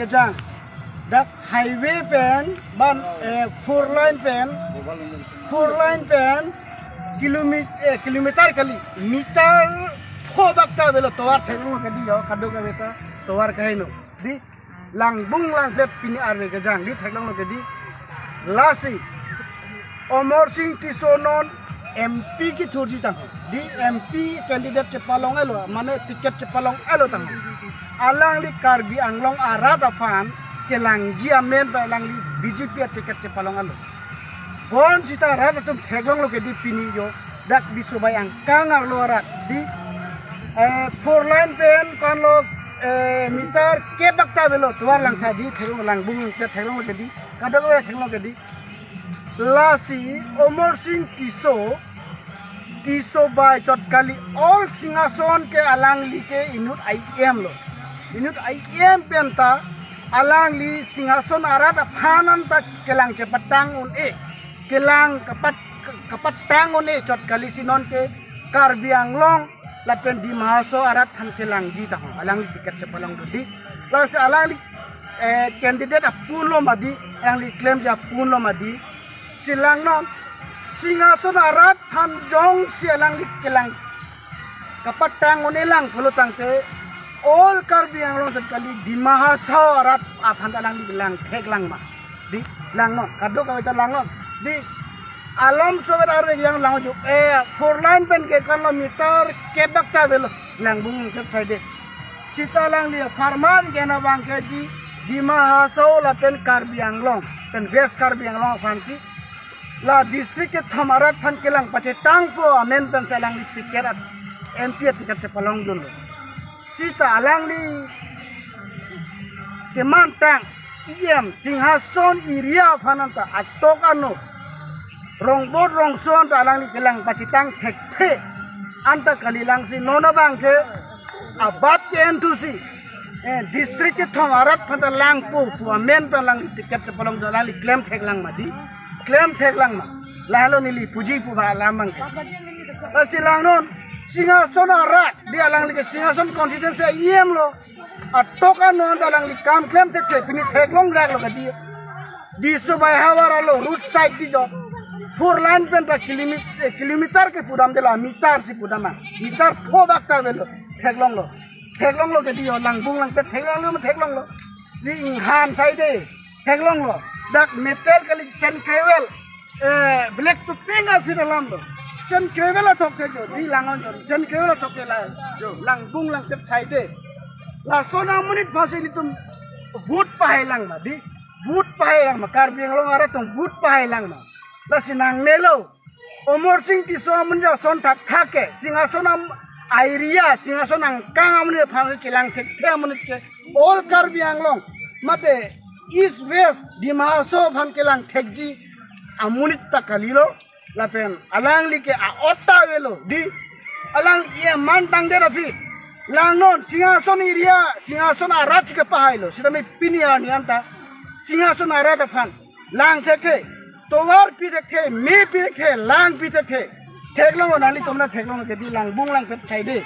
jang dak highway pen ban four line pen kilometer kali meter ho bakta belo towar thenglo ke di yo kado ka beta towar kahino di langbung lang pet pini arbe ke jang di thenglo ke di lasi Omor Singh Tisonon MP की थोड़ी तंग di MP candidate cepalong elo mana tiket cepalong elo tang alang li Karbi Anglong arada fan kelang jiamen pa alang li BJP tiket cepalong elo bon sita arada tum theglong lo ke di pini yo dak di subay ang kangar lo arat di four line pen kan lo meter ke bakta belo tuar lang tha di theglong lang bung ke theglong lo ke di kadang lo theglong ke di lasi Omor Singh Tiso by chot kali all singason ke alang li ke inut IM lo inut IM penta alang li singason arata phanan ta kelang cepatang un kelang kapatang un chot kali sinon ke Karbi Anglong lapen di mahaso arat han kelang di ta alang li tiket cepalang di las alang li candidate apulo madi alang li claim ja apulo madi silang non singason arat han jong sialang kelang kapatang unelang pulutang te all Karbi Anglong sekali di mahasa arat aphan alang lang thek lang ma di lang non kado ka beta lang non di alam sober arbe yang lang ju four line pen ke kilometer ke bakta belo lang bung ke side sita lang li farman ke na bang ke di mahasa la pen Karbi Anglong pen west Karbi Anglong fansi la district ke thamarat phan kelang pache tang po amen pen salang li tiket MP tiket cepalong dulu sita alang li keman tang IM Singhason area phananta atok ano rongbot rongson ta alang li kelang pache tang thek anta kalilang si nona bang ke abat ke entusi district ke thamarat phan lang po amen pen lang tiket cepalong dalang li claim thek lang madi claim thek lang ma lahalo nili puji pu ba lamang silang non singason arat dia lang li singason constituency IM lo atokan non dalang li kam claim thek pini thek long lag lo di subay hawara lo root side di do four line pen ta kilometer ke pudam dela meter si pudama meter tho bakta belo thek long lo ke di yo lang bung lang thek long lo di han side thek long lo dak metal kali sen krevel black to pink afir alam do sen krevel atok ke jo di langon jo sen krevel atok ke la jo lang bung lang tep side la sona munit phase ni tum vote pahe lang ma di vote pahe lang ma Karbi Anglong ara tum vote pahe lang ma la sinang nelo Omor Singh Tiso munja son thak thake singasonam area singason ang kang amne phase chilang thek the munit ke all Karbi Anglong mate East West di mahaso phan kelang thekji amunit ta kalilo lapen alang like a otta velo di alang ye man tang de rafi lang non singason area singason arat ke pahailo sida me pinia ni anta singason arat phan lang thekhe towar pi thekhe me pi thekhe lang pi thekhe theklong nali tomna theklong ke di lang bung lang pet saide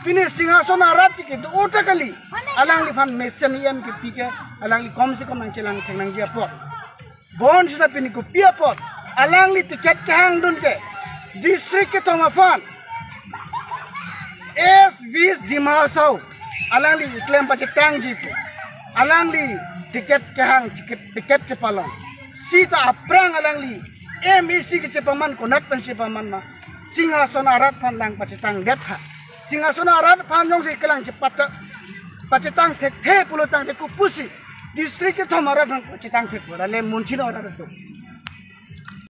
pini singason arat ke do ota kali alang li phan messen IM ke pike alang li kom se kom nang chelang thenang dia pot bon sida pini ko pia pot alang li tiket kahang dun ke district ke toma fan S20 di Mahasau alang li claim pache tang jipu alang li tiket kahang tiket cepalong sita aprang alang li MEC ke cepaman konat pen cepaman ma singason arat phan lang pache tang detha singason arat phan jong se kelang cepat pacetang thek the pulotang de ku pusi district ke thomara thang pacetang thek bora le munchi na ora so